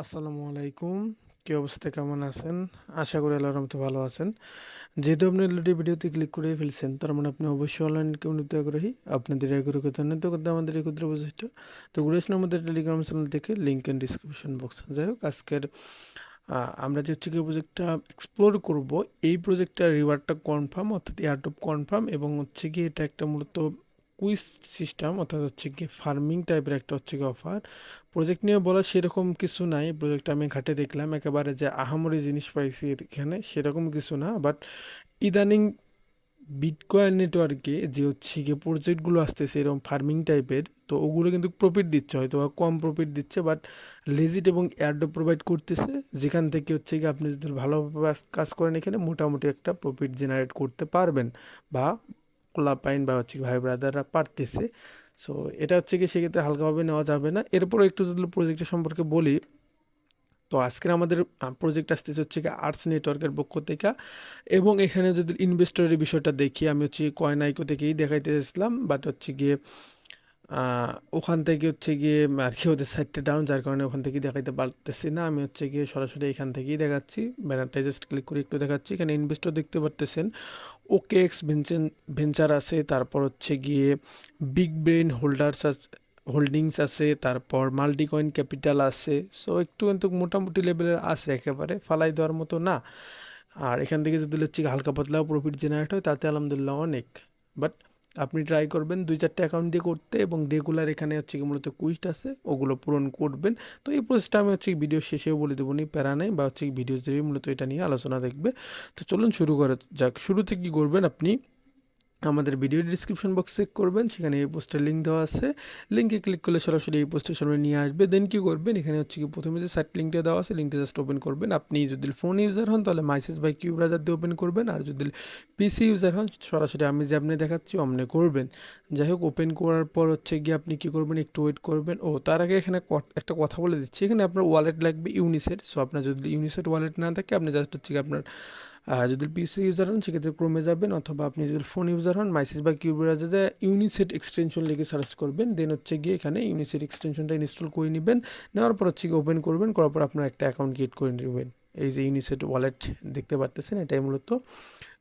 আসসালামু আলাইকুম। কি অবস্থা, কেমন আছেন? আশা করি আল্লাহর রহমতে ভালো আছেন। যেহেতু আপনি অলরেডি ভিডিওতে ক্লিক করে ফেলছেন, তার মানে আপনি অবশ্যই অনলাইন কমিউনিটিতে আগ্রহী। আপনাদের আগ্রহকে ধন্যবাদ করতে আমাদের এই ক্ষুদ্র প্রচেষ্টা। তো ঘুরে আসুন আমাদের টেলিগ্রাম চ্যানেল থেকে, লিঙ্ক ইন ডিসক্রিপশন বক্স। যাই হোক, আজকের আমরা যে হচ্ছে কি প্রজেক্টটা এক্সপ্লোর করব, এই প্রজেক্টটার রিওয়ার্ডটা কনফার্ম, অর্থাৎ এয়ারড্রপ কনফার্ম, এবং হচ্ছে কি এটা একটা মূলত কুইজ সিস্টেম, অর্থাৎ হচ্ছে কি ফার্মিং টাইপের একটা হচ্ছে কি অফার। প্রজেক্ট নিয়ে বলা সেরকম কিছু নাই, প্রজেক্টটা আমি ঘাটে দেখলাম, একেবারে যে আহামরি জিনিস পাইছি এখানে সেরকম কিছু না। বাট ইদানিং বিটকয়েন নেটওয়ার্কে যে হচ্ছে গিয়ে প্রজেক্টগুলো আসতেছে এরকম ফার্মিং টাইপের, তো ওগুলো কিন্তু প্রফিট দিচ্ছে, হয়তো বা কম প্রফিট দিচ্ছে, বাট লেজিট এবং এয়ারড্রপ প্রোভাইড করতেছে, যেখান থেকে হচ্ছে গিয়ে আপনি যদি ভালোভাবে কাজ করেন এখানে মোটামুটি একটা প্রফিট জেনারেট করতে পারবেন, বা কোলাপাইন বা হচ্ছে ভাই ব্রাদাররা পারতেছে। সো এটা হচ্ছে কি সেক্ষেত্রে হালকাভাবে নেওয়া যাবে না। এরপর একটু যদি প্রজেক্টের সম্পর্কে বলি, তো আজকের আমাদের প্রজেক্ট আসতেছে হচ্ছে কি আর্টস নেটওয়ার্কের পক্ষ থেকে। এবং এখানে যদি ইনভেস্টরের বিষয়টা দেখি, আমি হচ্ছে কয়েন আইকো থেকেই দেখাইতে চাইছিলাম, বাট হচ্ছে গিয়ে ওখান থেকে হচ্ছে গিয়ে আর কি ওদের সাইডটা ডাউন, যার কারণে ওখান থেকে দেখাইতে পারতেছি না। আমি হচ্ছে গিয়ে সরাসরি এখান থেকেই দেখাচ্ছি, ব্যানারটা জাস্ট ক্লিক করে একটু দেখাচ্ছি। এখানে ইনভেস্টর দেখতে পারতেছেন, ওকে এক্স ভেঞ্চার আছে, তারপর হচ্ছে গিয়ে বিগ ব্রেন হোল্ডার্স হোল্ডিংস আছে, তারপর মাল্টিকয়েন ক্যাপিটাল আছে। সো একটু কিন্তু মোটামুটি লেভেলের আছে, একেবারে ফালাই দেওয়ার মতো না। আর এখান থেকে যদি হচ্ছে হালকা পাতলাও প্রফিট জেনারেট হয় তাতে আলহামদুলিল্লাহ অনেক। বাট আপনি ট্রাই করবেন 2-4টা অ্যাকাউন্ট দিয়ে করতে, এবং রেগুলার এখানে হচ্ছে কি মূলত কুইস্ট আছে ওগুলো পূরণ করবেন। তো এই প্রসেসটা আমি হচ্ছে ভিডিও শেষেও বলে দেবো, নি প্যারা নেই, বা হচ্ছে ভিডিও জুড়ে মূলত এটা নিয়ে আলোচনা দেখবে। তো চলুন শুরু করা যাক। শুরুতে কি করবেন, আপনি আমাদের ভিডিও ডিসক্রিপশন বক্স চেক করবেন, সেখানে এই পোস্টের লিঙ্ক দেওয়া আছে। লিঙ্কে ক্লিক করলে সরাসরি এই পোস্টের সামনে নিয়ে আসবে। দেন কি করবেন, এখানে হচ্ছে কি প্রথমে যে সাইট লিঙ্কটা দেওয়া আছে, লিঙ্কটা জাস্ট ওপেন করবেন। আপনি যদি ফোন ইউজার হন তাহলে মাইসেস বাই কিউ ব্রাউজার দিয়ে ওপেন করবেন, আর যদি পিসি ইউজার হন সরাসরি আমি যে আপনি দেখাচ্ছি অমনে করবেন। যাই হোক, ওপেন করার পর হচ্ছে গিয়ে আপনি কি করবেন, একটু ওয়েট করবেন। ও তার আগে এখানে একটা কথা বলে দিচ্ছি, এখানে আপনার ওয়ালেট লাগবে ইউনিসেট। সো আপনার যদি ইউনিসেট ওয়ালেট না থাকে, আপনি জাস্ট হচ্ছে কি আপনার যদি পিসি ইউজার হন সেক্ষেত্রে ক্রোমে যাবেন, অথবা আপনি যদি ফোন ইউজার হন মাইসিস বা কিউবেরাজে যে ইউনিসেট এক্সটেনশন লিখে সার্চ করবেন। দেন হচ্ছে গিয়ে এখানে ইউনিসেট এক্সটেনশনটা ইনস্টল করে নেবেন। নেওয়ার পর হচ্ছে গিয়ে ওপেন করবেন, করার পর আপনার একটা অ্যাকাউন্ট ক্রিয়েট করে নেবেন। এই যে ইউনিসেট ওয়ালেট দেখতে পারতেছেন, এটাই মূলত।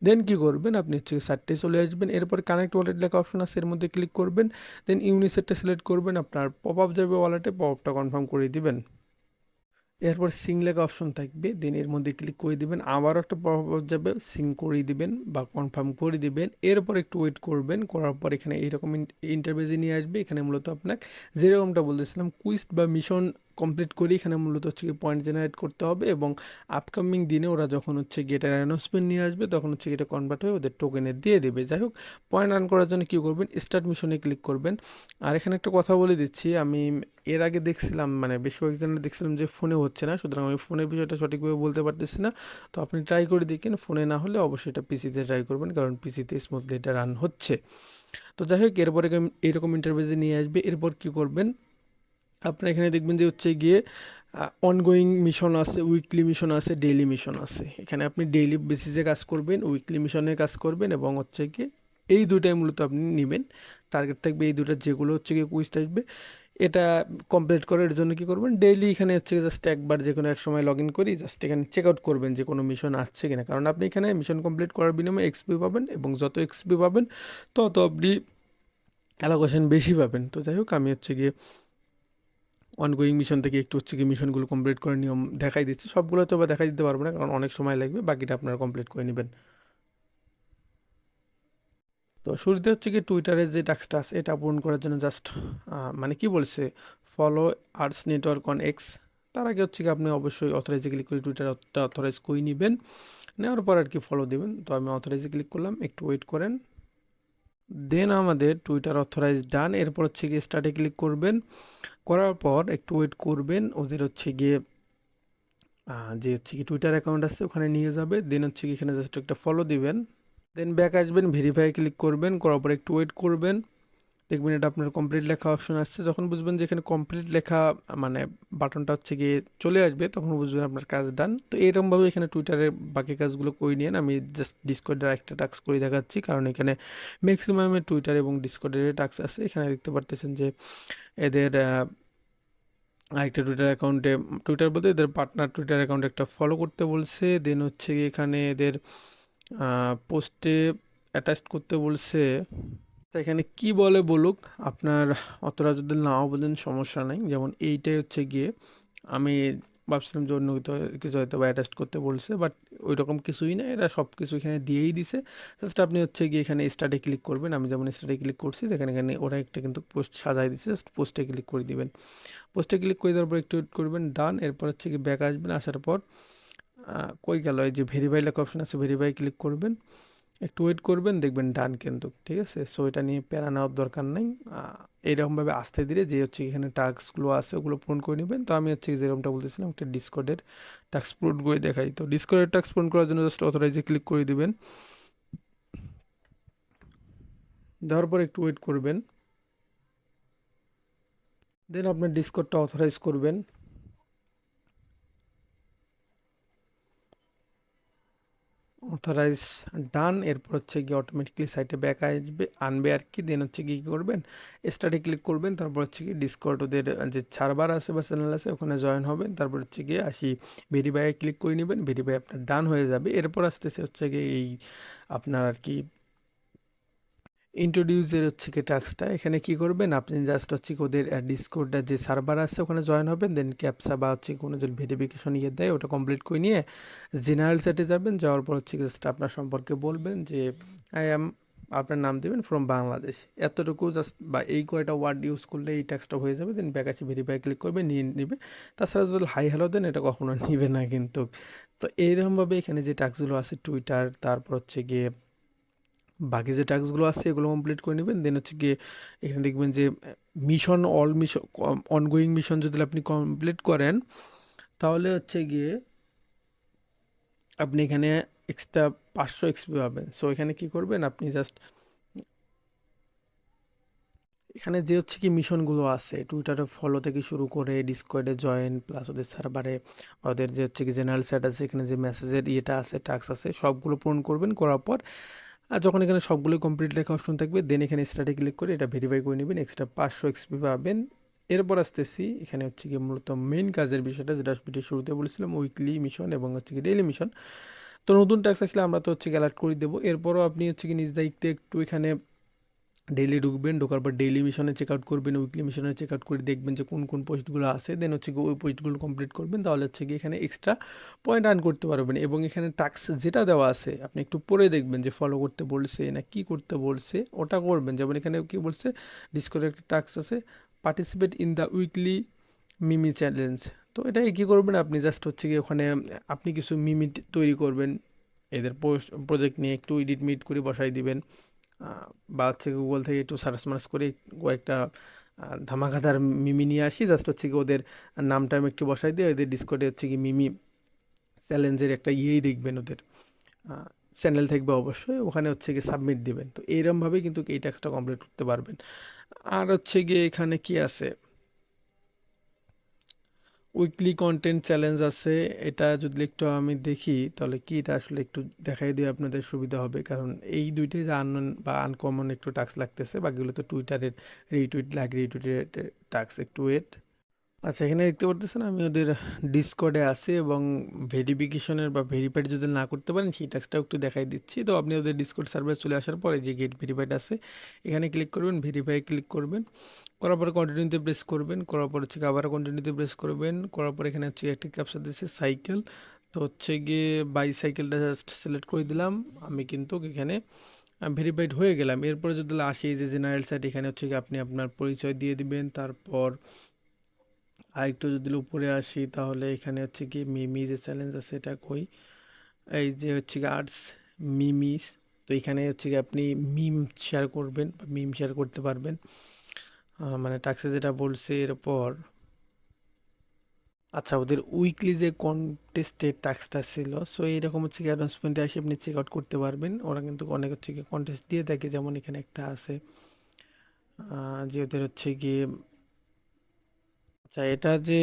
দেন কি করবেন, আপনি হচ্ছে সাইটে চলে আসবেন, এরপর কানেক্ট ওয়ালেট লেখা অপশন আছে, এর মধ্যে ক্লিক করবেন। দেন ইউনিসেটটা সিলেক্ট করবেন, আপনার পপ আপ যাবে ওয়ালেটে, পপ আপটা কনফার্ম করে দিবেন। এরপর সিং লেখা অপশন থাকবে, দেন এর মধ্যে ক্লিক করে দিবেন, আবারও একটা পপআপ যাবে, সিং করে দিবেন বা কনফার্ম করে দিবেন। এরপর একটু ওয়েট করবেন, করার পর এখানে এইরকম ইন্টারভেজে নিয়ে আসবে। এখানে মূলত আপনাকে যেরকমটা বলতেছিলাম কুইস্ট বা মিশন কমপ্লিট করে এখানে মূলত হচ্ছে গিয়ে পয়েন্ট জেনারেট করতে হবে, এবং আপকামিং দিনে ওরা যখন হচ্ছে গিয়ে এটার অ্যানাউন্সমেন্ট নিয়ে আসবে তখন হচ্ছে এটা কনভার্ট হয়ে ওদের টোকেনে দিয়ে দেবে। যাই হোক, পয়েন্ট আর্ন করার জন্য কী করবেন, স্টার্ট মিশনে ক্লিক করবেন। আর এখানে একটা কথা বলে দিচ্ছি, আমি এর আগে দেখছিলাম, মানে বেশ কয়েকজনের দেখছিলাম যে ফোনে হচ্ছে না, সুতরাং আমি ফোনের বিষয়টা সঠিকভাবে বলতে পারতেছি না। তো আপনি ট্রাই করে দেখেন, ফোনে না হলে অবশ্যই এটা পিসিতে ট্রাই করবেন, কারণ পিসিতে স্মুথলি এটা রান হচ্ছে। তো যাই হোক, এরপরে এইরকম ইন্টারভেজে নিয়ে আসবে। এরপর কি করবেন, আপনার এখানে দেখবেন যে হচ্ছে গিয়ে অনগোয়িং মিশন আছে, উইকলি মিশন আছে, ডেইলি মিশন আছে। এখানে আপনি ডেইলি বেসিসে কাজ করবেন, উইকলি মিশনে কাজ করবেন, এবং হচ্ছে গিয়ে এই দুটাই মূলত আপনি নেবেন। টার্গেট থাকবে এই দুটা, যেগুলো হচ্ছে গিয়ে কুইজ আসবে এটা কমপ্লিট করার জন্য কি করবেন, ডেইলি এখানে হচ্ছে জাস্ট একবার যে কোনো এক সময় লগ ইন করি, জাস্ট এখানে চেক আউট করবেন যে কোনো মিশন আসছে কিনা, কারণ আপনি এখানে মিশন কমপ্লিট করার বিনিময়ে এক্সপি পাবেন, এবং যত এক্সপি পাবেন তত আপনি অ্যালোকেশন বেশি পাবেন। তো যাই হোক, আমি হচ্ছে গিয়ে অনগোয়িং মিশন থেকে একটু হচ্ছে গিয়ে মিশনগুলো কমপ্লিট করার নিয়ম দেখাই দিচ্ছি। সবগুলো তো বা দেখাই দিতে পারবো না, কারণ অনেক সময় লাগবে, বাকিটা আপনারা কমপ্লিট করে নেবেন। তো শুরুতে হচ্ছে কি টুইটারের যে টাস্কটা আছে এটা পূরণ করার জন্য জাস্ট মানে কি বলছে, follow arts network on x. তার আগে হচ্ছে কি আপনি অবশ্যই অথরাইজে ক্লিক করে টুইটারটা অথরাইজ করে নেবেন। নেওয়ার পর আর কি ফলো দিবেন। তো আমি অথরাইজে ক্লিক করলাম, একটু ওয়েট করেন। দেন আমাদের টুইটার অথরাইজ ডান। এরপর হচ্ছে গিয়ে স্টার্টে ক্লিক করবেন, করার পর একটু ওয়েট করবেন, ওদের হচ্ছে গিয়ে যে হচ্ছে কি টুইটার অ্যাকাউন্ট আছে ওখানে নিয়ে যাবে। দেন হচ্ছে কি এখানে জাস্ট একটা ফলো দিবেন। দেন ব্যাক আসবেন, ভেরিফাই ক্লিক করবেন, করার পর একটু ওয়েট করবেন। দেখবেন এটা আপনার কমপ্লিট লেখা অপশন আসছে। যখন বুঝবেন যে এখানে কমপ্লিট লেখা মানে বাটনটা হচ্ছে গিয়ে চলে আসবে, তখন বুঝবেন আপনার কাজ ডান। তো এরকমভাবে এখানে টুইটারের বাকি কাজগুলো করে নিন। আমি জাস্ট ডিসকর্ডের একটা টাস্ক করে দেখাচ্ছি, কারণ এখানে ম্যাক্সিমামে টুইটার এবং ডিসকর্ডের টাস্ক আছে। এখানে দেখতে পারতেছেন যে এদের আরেকটা টুইটার অ্যাকাউন্টে, টুইটার বলতে এদের পার্টনার টুইটার অ্যাকাউন্টে একটা ফলো করতে বলছে। দেন হচ্ছে গিয়ে এখানে এদের পোস্টে অ্যাটাচ করতে বলছে। তো এখানে কি বলে বলুক, আপনার অতটা যদি নাও বলেন সমস্যা নাই। যেমন এইটাই হচ্ছে গিয়ে আমি ভাবছিলাম যে অন্য কিছু হয়তো বা অ্যাটাচ করতে বলছে, বাট ওই রকম কিছুই না, এরা সব কিছু এখানে দিয়েই দিছে। জাস্ট আপনি হচ্ছে গিয়ে এখানে স্টার্টে ক্লিক করবেন। আমি যেমন স্টার্টে ক্লিক করছি, দেখেন এখানে ওরা একটা কিন্তু পোস্ট সাজাই দিচ্ছে, জাস্ট পোস্টে ক্লিক করে দিবেন। পোস্টে ক্লিক করে দেওয়ার পর একটু ওয়েট করবেন, ডান। এরপর হচ্ছে কি ব্যাক আসবেন, আসার পর কই গেল, এই যে ভেরিফাই লেখা অপশন আছে, ভেরিফাই ক্লিক করবেন, একটু ওয়েট করবেন, দেখবেন ডান কিন্তু, ঠিক আছে। সো এটা নিয়ে প্যারা নেওয়ার দরকার নেই। এইরকমভাবে আস্তে ধীরে যে হচ্ছে এখানে টাস্কগুলো আছে ওগুলো পূরণ করে নেবেন। তো আমি হচ্ছে যেরকমটা বলতেছিলাম, একটা ডিসকর্ডের টাস্ক পূরণ করে দেখাই। তো ডিসকর্ডের টাস্ক পূরণ করার জন্য জাস্ট অথরাইজে ক্লিক করে দিবেন, দেওয়ার পর একটু ওয়েট করবেন, দেন আপনার ডিসকর্ডটা অথরাইজ করবেন। অথরাইজ ডান। এরপর হচ্ছে গিয়ে অটোমেটিকলি সাইটে ব্যাক আসবে, আনবে আর কি। দেন হচ্ছে কি করবেন, স্টার্টে ক্লিক করবেন, তারপর হচ্ছে কি ডিসকর্ড ওদের যে সার্ভার আছে বা চ্যানেল আছে ওখানে জয়েন হবেন। তারপর হচ্ছে গিয়ে ভেরিফাই ক্লিক করে নেবেন, ভেরিফাই আপনার ডান হয়ে যাবে। এরপর আসতেছে হচ্ছে গিয়ে এই আপনার আর কি ইন্ট্রোডিউসের হচ্ছে কি টাস্কটা। এখানে কি করবেন, আপনি জাস্ট হচ্ছে কি ওদের ডিসকর্ডের যে সার্ভার আছে ওখানে জয়েন হবেন। দেন ক্যাপসা বা হচ্ছে কোনো যদি ভেরিফিকেশন দেয় ওটা কমপ্লিট করে নিয়ে জেনারেল সেটে যাবেন। যাওয়ার পর হচ্ছে জাস্ট আপনার সম্পর্কে বলবেন যে আই অ্যাম, আপনার নাম দেবেন ফ্রম বাংলাদেশ, এতটুকু জাস্ট, বা এই কয়টা ওয়ার্ড ইউজ করলে এই টাস্কটা হয়ে যাবে। দেন ব্যাক আছে ভেরিফাই ক্লিক করবে, নিয়ে নিবে। তাছাড়া যদি হাই হ্যালো দেন এটা কখনো নিবে না কিন্তু। তো এইরকমভাবে এখানে যে টাস্কগুলো আছে টুইটার, তারপর হচ্ছে গিয়ে বাকি যে টাস্কগুলো আছে এগুলো কমপ্লিট করে নেবেন। দেন হচ্ছে গিয়ে এখানে দেখবেন যে mission, all mission, ongoing mission যদি আপনি কমপ্লিট করেন তাহলে হচ্ছে গিয়ে আপনি এখানে এক্সট্রা 500 এক্সপি পাবেন। সো এখানে কি করবেন, আপনি জাস্ট এখানে যে হচ্ছে কি মিশনগুলো আছে টুইটারে ফলো থেকে শুরু করে ডিসকর্ডে জয়েন, প্লাস ওদের সার্ভারে ওদের যে হচ্ছে কি জেনারেল সেট আছে, এখানে যে মেসেজের ইয়েটা আছে, টাস্ক আছে, সবগুলো পূরণ করবেন। করার পর আর যখন এখানে সবগুলোই কমপ্লিট লেখা অপশন থাকবে, দেন এখানে স্টার্টে ক্লিক করে এটা ভেরিফাই করে নেবেন, এক্সট্রা 500 এক্সপি পাবেন। এরপর আসতেছি এখানে হচ্ছে গিয়ে মূলত মেইন কাজের বিষয়টা, যেটা ভিডিও শুরুতে বলেছিলাম, উইকলি মিশন এবং হচ্ছে কি ডেইলি মিশন। তো নতুন টাস্ক আসলে আমরা তো হচ্ছে কি অ্যালার্ট করে দেবো। এরপরও আপনি হচ্ছে কি নিজ দায়িত্বে একটু এখানে ডেইলি ঢুকবেন, ঢোকার পর ডেইলি মিশনে চেক আউট করবেন, উইকলি মিশনে চেক আউট করে দেখবেন যে কোন কোন পোস্টগুলো আছে। দেন হচ্ছে কি ওই পোস্টগুলো কমপ্লিট করবেন, তাহলে হচ্ছে কি এখানে এক্সট্রা পয়েন্ট আর্ন করতে পারবেন। এবং এখানে টাস্ক যেটা দেওয়া আছে আপনি একটু পরে দেখবেন যে ফলো করতে বলছে না কি করতে বলছে, ওটা করবেন। যেমন এখানে কি বলছে, ডিসকর্ডে একটা টাস্ক আছে, participate in the weekly Mimi challenge. তো এটাই কী করবেন, আপনি জাস্ট হচ্ছে কি ওখানে আপনি কিছু মিমি তৈরি করবেন, এদের পোস্ট প্রজেক্ট নিয়ে একটু এডিট মিট করে বসাই দিবেন। বা হচ্ছে গুগল থেকে একটু সার্চ মার্চ করে কয়েকটা ধামাকাদার মিমি নিয়ে আসি, জাস্ট হচ্ছে কি ওদের নামটা আমি একটু বসাই দিয়ে ওদের ডিসকর্ডে হচ্ছে কি মিমি চ্যালেঞ্জের একটা ইয়েই দেখবেন, ওদের চ্যানেল থাকবে অবশ্যই, ওখানে হচ্ছে গিয়ে সাবমিট দিবেন। তো এইরকমভাবেই কিন্তু এই টাস্কটা কমপ্লিট করতে পারবেন। আর হচ্ছে গিয়ে এখানে কি আছে, উইকলি কন্টেন্ট চ্যালেঞ্জ আছে। এটা যদি একটু আমি দেখি তাহলে কি এটা আসলে একটু দেখাই দিয়ে আপনাদের সুবিধা হবে, কারণ এই দুইটাই যে আননোন বা আনকমন একটু টাস্ক লাগতেছে, বাকিগুলো তো টুইটারের রিটুইট লাইক রিটুইটের টাস্ক। একটু ওয়েট। আচ্ছা, এখানে দেখতে পারতেছেন আমি ওদের ডিসকর্ডে আছি এবং ভেরিফিকেশনের বা ভেরিফাইড যদি না করতে পারেন সেই টাস্কটাও একটু দেখাই দিচ্ছি। তো আপনি ওদের ডিসকর্ড সার্ভারে চলে আসার পরে যে গেট ভেরিফাইড আছে এখানে ক্লিক করবেন, ভেরিফাই ক্লিক করবেন, করার পরে কন্টিনিউতে প্রেস করবেন, করার পর হচ্ছে আবার কন্টিনিউতে প্রেস করবেন, করার পর এখানে হচ্ছে একটা ক্যাপচা দিচ্ছে সাইকেল। তো হচ্ছে গিয়ে বাইসাইকেলটা জাস্ট সিলেক্ট করে দিলাম। আমি কিন্তু এখানে ভেরিফাইড হয়ে গেলাম। এরপরে যদি আসি এই যে জেনারেল সাইট, এখানে হচ্ছে কি আপনি আপনার পরিচয় দিয়ে দিবেন। তারপর আরেকটু যদি উপরে আসি তাহলে এখানে হচ্ছে কি মিমি যে চ্যালেঞ্জ আছে এটা কই, এই যে হচ্ছে কি আর্টস মিমিস। তো এখানে হচ্ছে কি আপনি মিম শেয়ার করবেন বা মিম শেয়ার করতে পারবেন। মানে টাক্সে যেটা বলছে এরপর আচ্ছা, ওদের উইকলি যে কন্টেস্টের টাস্কটা ছিল, সো এইরকম হচ্ছে কি অ্যানাউন্সমেন্টে এসে আপনি চেক আউট করতে পারবেন। ওরা কিন্তু অনেক হচ্ছে কি কন্টেস্ট দিয়ে থাকে, যেমন এখানে একটা আছে যে ওদের হচ্ছে গিয়ে আচ্ছা, এটা যে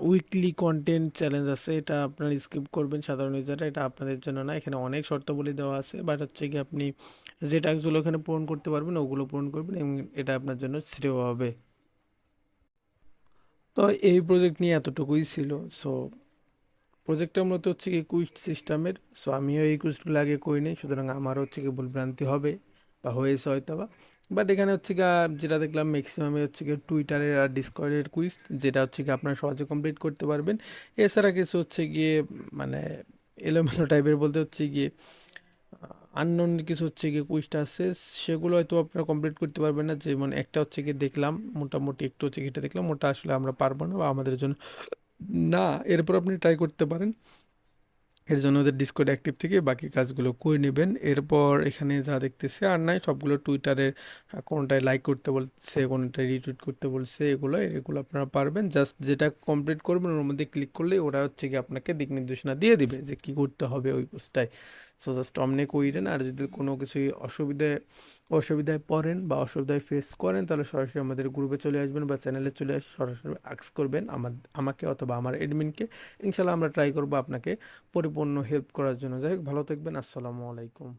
উইকলি কন্টেন্ট চ্যালেঞ্জ আছে এটা আপনার স্কিপ করবেন সাধারণ ইউজাররা, এটা আপনাদের জন্য না। এখানে অনেক শর্তাবলী দেওয়া আছে, বাট হচ্ছে কি আপনি যে টাস্কগুলো এখানে পূরণ করতে পারবেন ওগুলো পূরণ করবেন এবং এটা আপনার জন্য শ্রেয় হবে। তো এই প্রজেক্ট নিয়ে এতটুকুই ছিল। সো প্রজেক্টটা মূলত হচ্ছে কি কুইজ সিস্টেমের। সো আমিও এই কুইজগুলো আগে করিনি, সুতরাং আমারও হচ্ছে কি ভুলভ্রান্তি হবে বা হয়েছে হয়তো বা। বাট এখানে হচ্ছে গিয়ে যেটা দেখলাম ম্যাক্সিমামে হচ্ছে গিয়ে টুইটারের আর ডিসকর্ডের কুইজ, যেটা হচ্ছে কি আপনারা সহজে কমপ্লিট করতে পারবেন। এছাড়া কিছু হচ্ছে গিয়ে মানে এলোমেলো টাইপের বলতে হচ্ছে গিয়ে আননোন কিছু হচ্ছে গিয়ে কুইজটা আছে, সেগুলো হয়তো আপনারা কমপ্লিট করতে পারবেন না। যেমন একটা হচ্ছে গিয়ে দেখলাম মোটামুটি, একটু হচ্ছে গিয়ে এটা দেখলাম, ওটা আসলে আমরা পারবো না বা আমাদের জন্য না। এরপর আপনি ট্রাই করতে পারেন, এর জন্য ওদের ডিসকর্ড অ্যাক্টিভ থেকে বাকি কাজগুলো করে নেবেন। এরপর এখানে যা দেখতেছে আর নাই, সবগুলো টুইটারের কোনটায় লাইক করতে বলছে, কোনটায় রিটুইট করতে বলছে, এগুলো এগুলো আপনারা পারবেন। জাস্ট যেটা কমপ্লিট করবেন ওর মধ্যে ক্লিক করলে ওরা হচ্ছে কি আপনাকে দিক নির্দেশনা দিয়ে দিবে যে কী করতে হবে ওই পোস্টটায়। So just অমনে কইরেন। আর যদি কোনো কিছুই অসুবিধায় পড়েন বা অসুবিধায় ফেস করেন, তাহলে সরাসরি আমাদের গ্রুপে চলে আসবেন বা চ্যানেলে চলে আসে সরাসরি আক্স করবেন আমাকে অথবা আমার এডমিনকে। ইনশাল্লাহ আমরা ট্রাই করবো আপনাকে পরিপূর্ণ হেল্প করার জন্য। যাই হোক, ভালো থাকবেন। আসসালামু আলাইকুম।